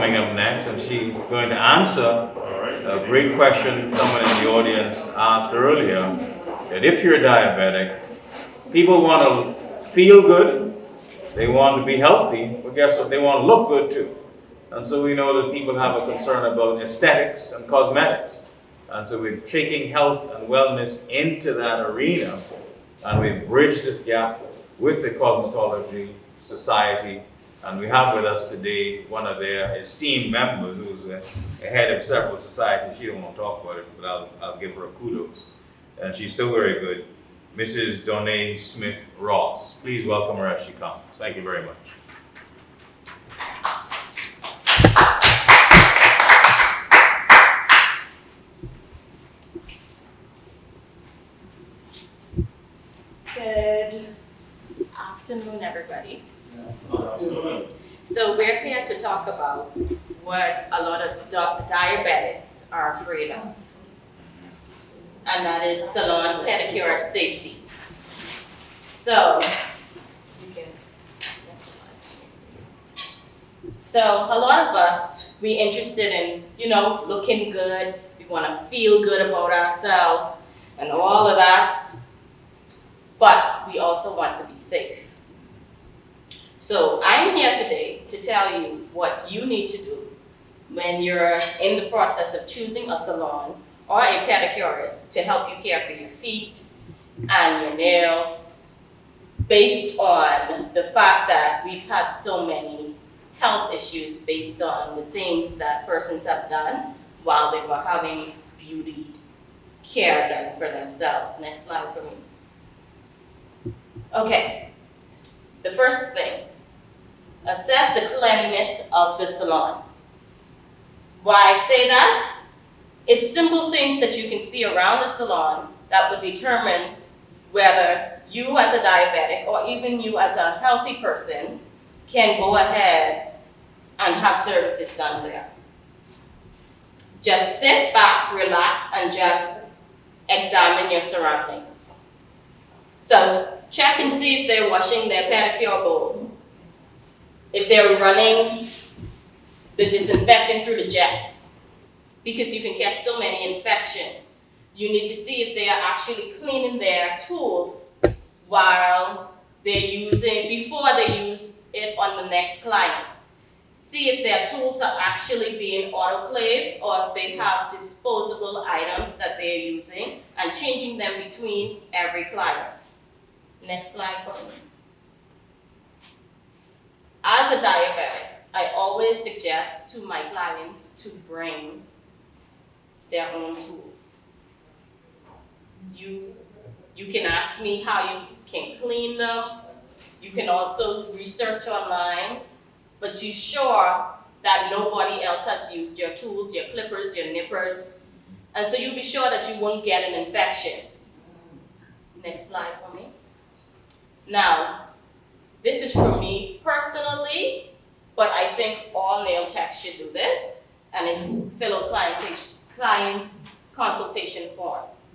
coming up next, and she's going to answer a great question someone in the audience asked earlier, that if you're diabetic, people want to feel good, they want to be healthy, but guess what? They want to look good too. And so we know that people have a concern about aesthetics and cosmetics. And so we're taking health and wellness into that arena, and we bridge this gap with the Cosmetology Society. And we have with us today one of their esteemed members who's a head of several societies. She don't want to talk about it, but I'll give her a kudos. And she's so very good. Mrs. Donnae Smith-Ross. Please welcome her as she comes. Thank you very much. Good afternoon, everybody. So we're here to talk about what a lot of diabetics are afraid of, and that is salon pedicure safety. So, you can, next slide, please. So a lot of us, we're interested in, looking good. We want to feel good about ourselves and all of that. But we also want to be safe. So I'm here today to tell you what you need to do when you're in the process of choosing a salon or a pedicurist to help you care for your feet and your nails, based on the fact that we've had so many health issues based on the things that persons have done while they were having beauty care done for themselves. Next slide for me. Okay, the first thing, assess the cleanliness of the salon. Why I say that? It's simple things that you can see around the salon that would determine whether you as a diabetic or even you as a healthy person can go ahead and have services done there. Just sit back, relax, and just examine your surroundings. So check and see if they're washing their pedicure bowls, if they're running the disinfectant through the jets, because you can catch so many infections. You need to see if they are actually cleaning their tools while before they use it on the next client. See if their tools are actually being autoclaved or if they have disposable items that they're using and changing them between every client. Next slide for me. As a diabetic, I always suggest to my clients to bring their own tools. You can ask me how you can clean them. You can also research online, but you sure that nobody else has used your tools, your clippers, your nippers, and so you'll be sure that you won't get an infection. Next slide for me. Now, this is for me personally, but I think all nail techs should do this, and it's fellow client consultation forms.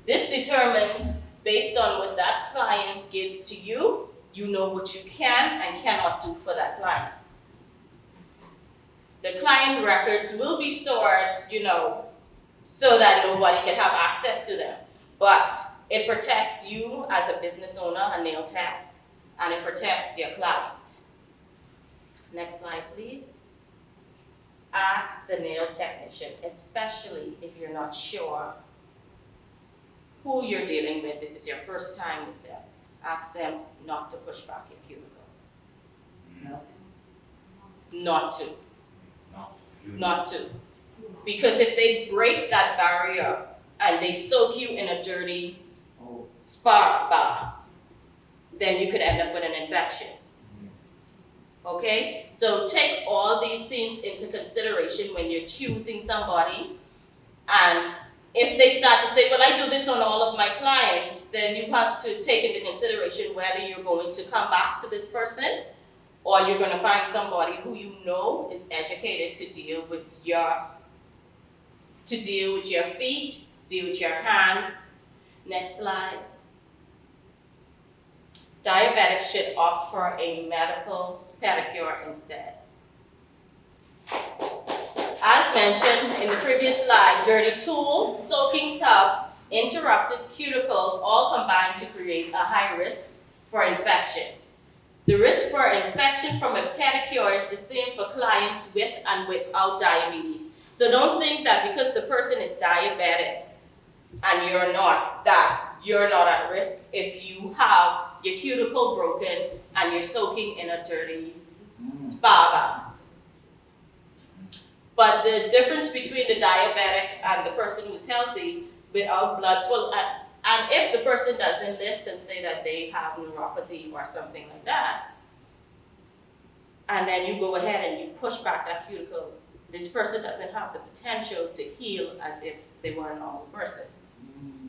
This determines, based on what that client gives to you, you know what you can and cannot do for that client. The client records will be stored, so that nobody can have access to them, but it protects you as a business owner, a nail tech, and it protects your client. Next slide, please. Ask the nail technician, especially if you're not sure who you're dealing with. This is your first time with them. Ask them not to push back your cuticles. No. Not to. Not to. Because if they break that barrier and they soak you in a dirty spa bath, then you could end up with an infection. Okay? So take all these things into consideration when you're choosing somebody. And if they start to say, well, I do this on all of my clients, then you have to take into consideration whether you're going to come back to this person or you're going to find somebody who you know is educated to deal with your feet, deal with your hands. Next slide. Diabetics should opt for a medical pedicure instead. As mentioned in the previous slide, dirty tools, soaking tubs, interrupted cuticles all combine to create a high risk for infection. The risk for infection from a pedicure is the same for clients with and without diabetes. So don't think that because the person is diabetic and you're not, that you're not at risk if you have your cuticle broken and you're soaking in a dirty spa bath. But the difference between the diabetic and the person who's healthy without blood flow, and if the person doesn't list and say that they have neuropathy or something like that, and then you go ahead and you push back that cuticle, this person doesn't have the potential to heal as if they were a normal person.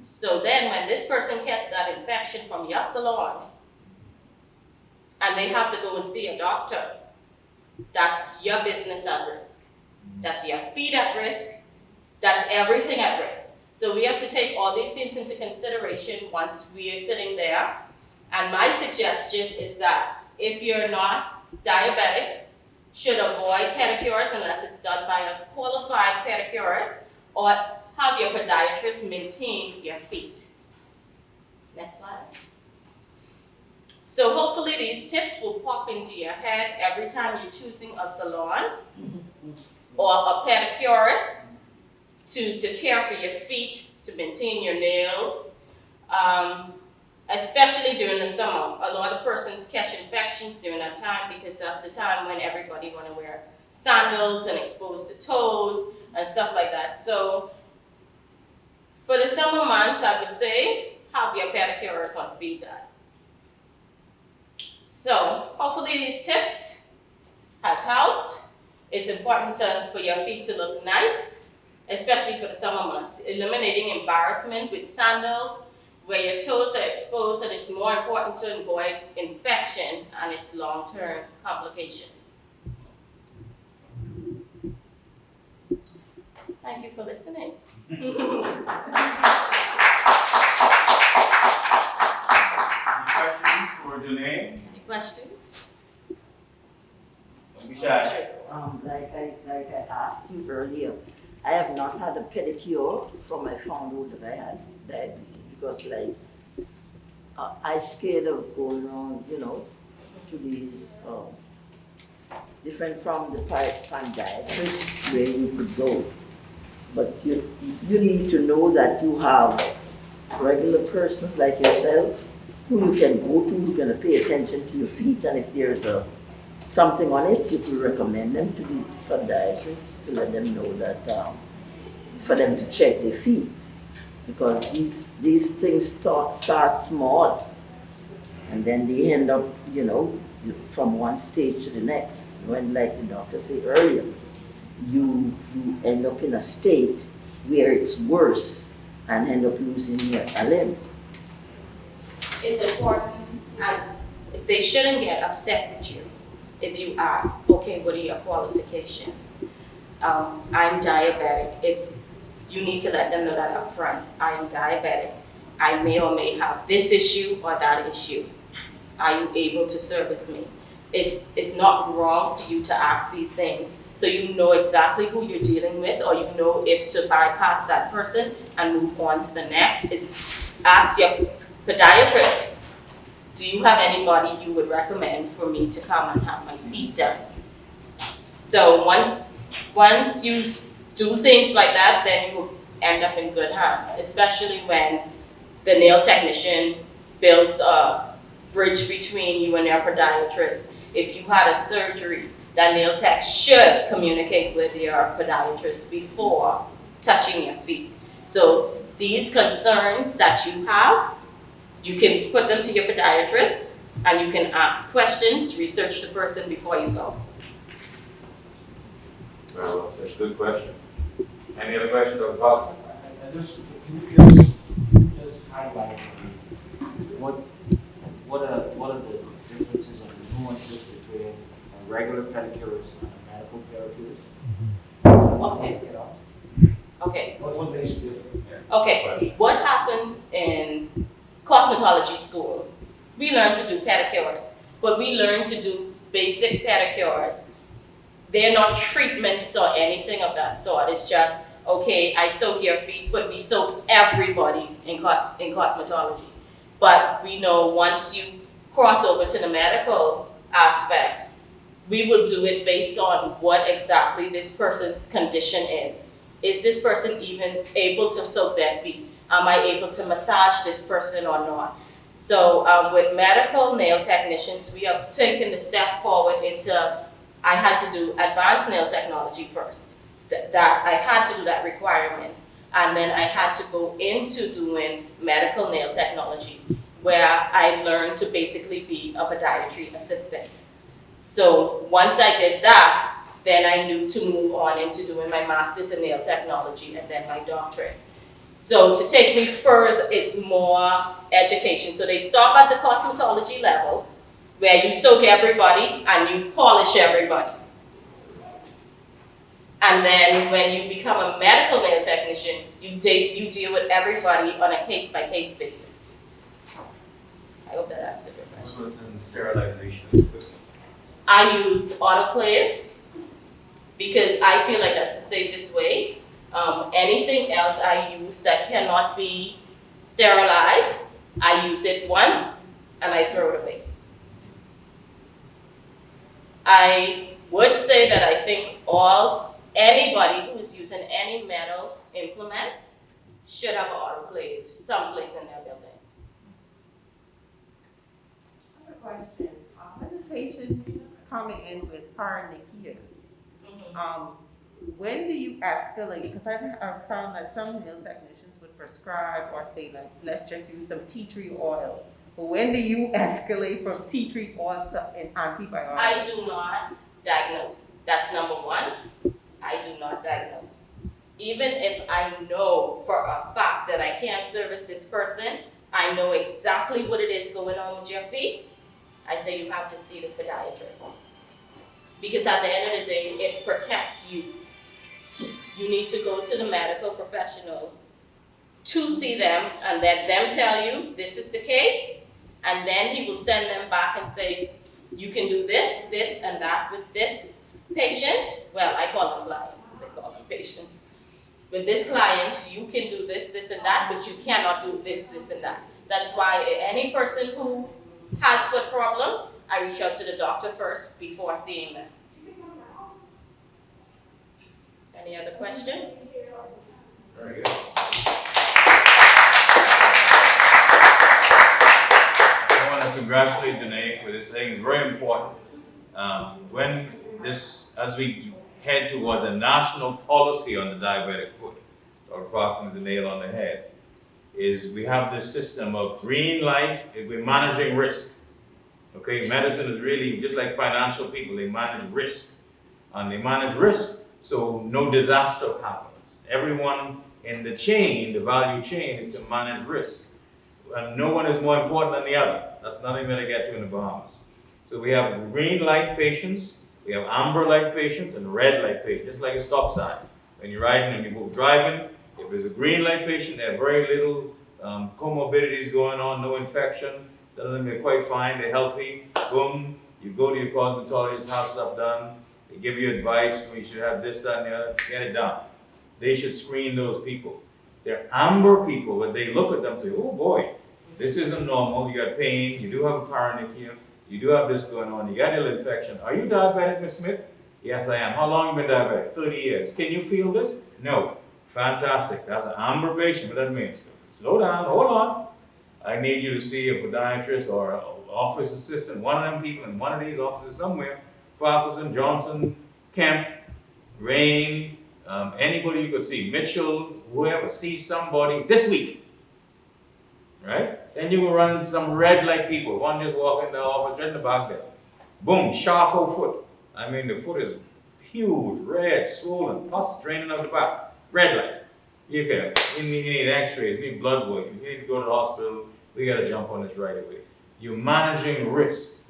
So then when this person gets that infection from your salon, and they have to go and see a doctor, that's your business at risk. That's your feet at risk. That's everything at risk. So we have to take all these things into consideration once we are sitting there. And my suggestion is that if you're not, diabetics should avoid pedicures unless it's done by a qualified pedicurist, or have your podiatrist maintain your feet. Next slide. So hopefully these tips will pop into your head every time you're choosing a salon or a pedicurist to care for your feet, to maintain your nails, especially during the summer. A lot of persons catch infections during that time because that's the time when everybody want to wear sandals and expose the toes and stuff like that. So for the summer months, I would say have your pedicurist on speed dial. So hopefully these tips has helped. It's important for your feet to look nice, especially for the summer months. Eliminating embarrassment with sandals where your toes are exposed, and it's more important to avoid infection and its long-term complications. Thank you for listening. Any questions for Donnae? Any questions? Don't be shy. Like I asked you earlier, I have not had a pedicure from I found out that I had diabetes, because I scared of going on, to these different from the podiatrist where you could go. But you need to know that you have regular persons like yourself who you can go to, who are going to pay attention to your feet, and if there's something on it, you could recommend them to the podiatrist to let them know that for them to check their feet, because these things start small and then they end up, from one stage to the next. When, like the doctor said earlier, you end up in a state where it's worse and end up losing a limb. It's important, and they shouldn't get upset with you if you ask, okay, what are your qualifications? I'm diabetic. You need to let them know that up front. I am diabetic. I may or may have this issue or that issue. Are you able to service me? It's not wrong for you to ask these things, so you know exactly who you're dealing with, or you know if to bypass that person and move on to the next. Is ask your podiatrist, do you have anybody you would recommend for me to come and have my feet done? So once you do things like that, then you will end up in good hands, especially when the nail technician builds a bridge between you and your podiatrist. If you had a surgery, that nail tech should communicate with your podiatrist before touching your feet. So these concerns that you have, you can put them to your podiatrist, and you can ask questions, research the person before you go. Very well said. Good question. Any other questions, Dr. Paulson? Can you just highlight what are the differences and the nuances between a regular pedicurist and a medical pedicurist? Okay. Okay. What makes it different? Okay. What happens in cosmetology school? We learn to do pedicures, but we learn to do basic pedicures They're not treatments or anything of that sort. It's just, okay, I soak your feet, but we soak everybody in cosmetology. But we know once you cross over to the medical aspect, we will do it based on what exactly this person's condition is. Is this person even able to soak their feet? Am I able to massage this person or not? So with medical nail technicians, we have taken the step forward into, I had to do advanced nail technology first. That I had to do that requirement. And then I had to go into doing medical nail technology, where I learned to basically be a podiatry assistant. So once I did that, then I knew to move on into doing my master's in nail technology and then my doctorate. So to take me further, it's more education. So they stop at the cosmetology level, where you soak everybody and you polish everybody. And then when you become a medical nail technician, you deal with everybody on a case-by-case basis. I hope that answered your question. And sterilization. I use autoclave because I feel like that's the safest way. Anything else I use that cannot be sterilized, I use it once and I throw it away. I would say that I think anybody who is using any metal implements should have an autoclave someplace in their building. I have a question. When the patient is coming in with paronychia, when do you escalate? Because I've found that some nail technicians would prescribe or say, like, let's just use some tea tree oil. But when do you escalate from tea tree oil to an antibiotic? I do not diagnose. That's number one. I do not diagnose. Even if I know for a fact that I can't service this person, I know exactly what it is going on with your feet, I say you have to see the podiatrist. Because at the end of the day, it protects you. You need to go to the medical professional to see them and let them tell you this is the case, and then he will send them back and say, you can do this, this, and that with this patient. Well, I call them clients, they call them patients. With this client, you can do this, this, and that, but you cannot do this, this, and that. That's why any person who has foot problems, I reach out to the doctor first before seeing them. Any other questions? Very good. I want to congratulate Donnae for this thing. It's very important. As we head towards a national policy on the diabetic foot, or crossing the nail on the head, is we have this system of green light. We're managing risk. Okay, medicine is really just like financial people. They manage risk, and they manage risk so no disaster happens. Everyone in the chain, the value chain, is to manage risk, and no one is more important than the other. That's nothing going to get to in the Bahamas. So we have green light patients, we have amber light patients, and red light patients, just like a stop sign. When you're riding and you're driving, if there's a green light patient, they have very little comorbidities going on, no infection, they're quite fine, they're healthy, boom, you go to your cosmetologist, have stuff done, they give you advice, we should have this, that, and the other, get it done. They should screen those people. They're amber people, when they look at them and say, oh boy, this isn't normal, you got pain, you do have a paronychia, you do have this going on, you got a little infection. Are you diabetic, Ms. Smith? Yes, I am. How long have you been diabetic? 30 years. Can you feel this? No. Fantastic. That's an amber patient. What that means? Slow down. Hold on. I need you to see a podiatrist or an office assistant, one of them people in one of these offices somewhere. Parkinson, Johnson, Kemp, Rain, anybody you could see, Mitchell, whoever, see somebody this week. Right? Then you will run into some red light people. One just walk in the office, right in the back there. Boom, charcoal foot. I mean, the foot is huge, red, swollen, pus draining out the back. Red light. You need x-rays, you need blood work, you need to go to the hospital. We got to jump on this right away. You're managing risk.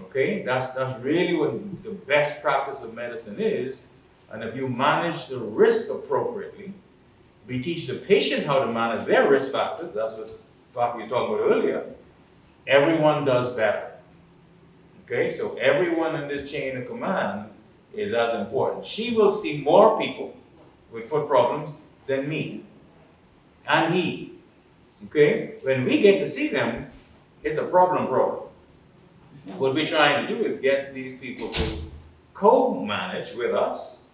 Okay? That's really what the best practice of medicine is. And if you manage the risk appropriately, we teach the patient how to manage their risk factors. That's what we were talking about earlier. Everyone does better. Okay? So everyone in this chain of command is as important. She will see more people with foot problems than me and he. Okay? When we get to see them, it's a problem. What we're trying to do is get these people to co-manage with us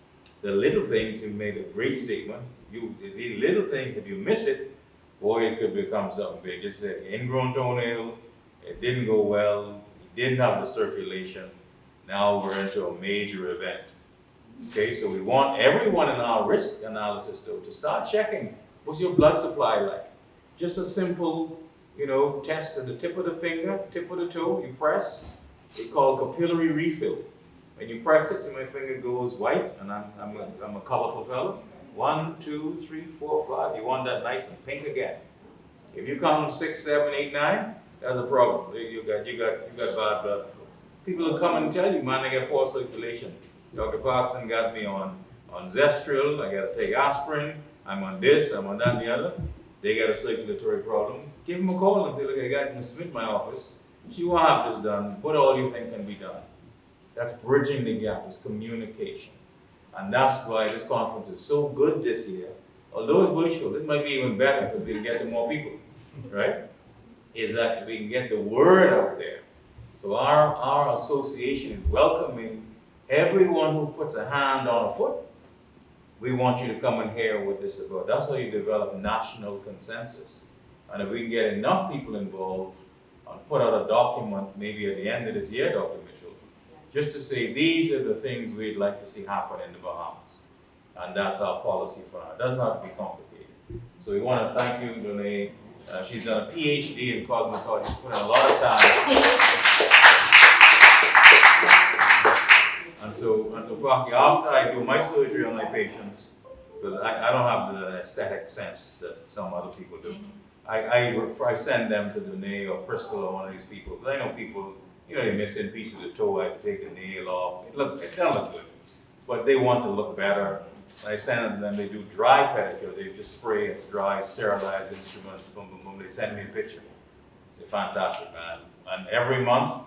the little things. You made a great statement. These little things, if you miss it, boy, it could become something big. It's an ingrown toenail, it didn't go well, you didn't have the circulation. Now we're into a major event. Okay, so we want everyone in our risk analysis though to start checking, what's your blood supply like? Just a simple, test at the tip of the finger, tip of the toe, you press. They call capillary refill. When you press it, see my finger goes white, and I'm a colorful fellow. 1, 2, 3, 4, 5. You want that nice and pink again. If you come 6, 7, 8, 9, that's a problem. You got bad blood flow. People will come and tell you, man, I got poor circulation. Dr. Parkinson got me on Zestril. I got to take aspirin. I'm on this. I'm on that and the other. They got a circulatory problem. Give them a call and say, look, I got Ms. Smith in my office. She will have this done. What all you think can be done? That's bridging the gap. It's communication. And that's why this conference is so good this year. Although it's virtual, this might be even better because we can get to more people, right? Is that we can get the word out there. So our association is welcoming everyone who puts a hand on a foot. We want you to come and hear what this is about. That's how you develop national consensus. And if we can get enough people involved and put out a document maybe at the end of this year, Dr. Mitchell, just to say these are the things we'd like to see happen in the Bahamas. And that's our policy for now. It doesn't have to be complicated. So we want to thank you, Donnae. She's done a PhD in cosmetology. She's put in a lot of time. And so Faki, after I do my surgery on my patients, because I don't have the aesthetic sense that some other people do, I send them to Donnae or Bristol or one of these people. Because I know people, they're missing pieces of toe. I take the nail off. It doesn't look good, but they want to look better. I send them. They do dry pedicure. They just spray. It's dry, sterilized instruments. Boom, boom, boom. They send me a picture. It's fantastic, man. And every month,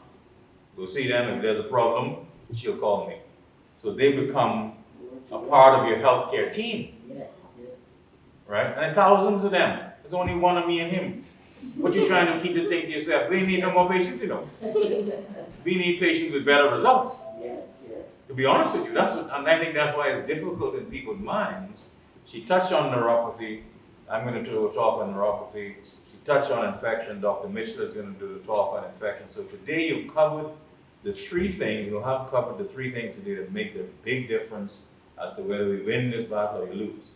go see them. If there's a problem, she'll call me. So they become a part of your healthcare team. Yes. Right? And thousands of them. There's only one of me and him. What you trying to keep this thing to yourself? We need no more patients, We need patients with better results. Yes. To be honest with you, and I think that's why it's difficult in people's minds. She touched on neuropathy. I'm going to do a talk on neuropathy. She touched on infection. Dr. Mitchell is going to do the talk on infection. So today you've covered the three things. You'll have covered the three things today that make the big difference as to whether we win this battle or you lose.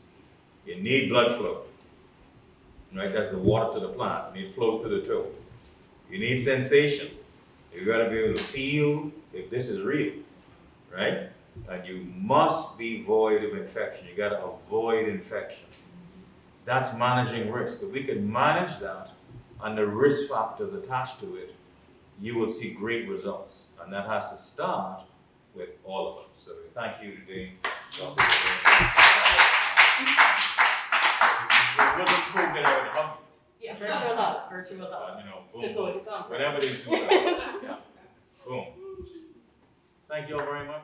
You need blood flow. Right? That's the water to the plant. You need flow to the toe. You need sensation. You've got to be able to feel if this is real. Right? And you must be void of infection. You got to avoid infection. That's managing risk. If we can manage that and the risk factors attached to it, you will see great results. And that has to start with all of us. So thank you today. Yeah, virtual hug. Boom, To go to conference. whatever they do. Yeah. Boom. Thank you all very much.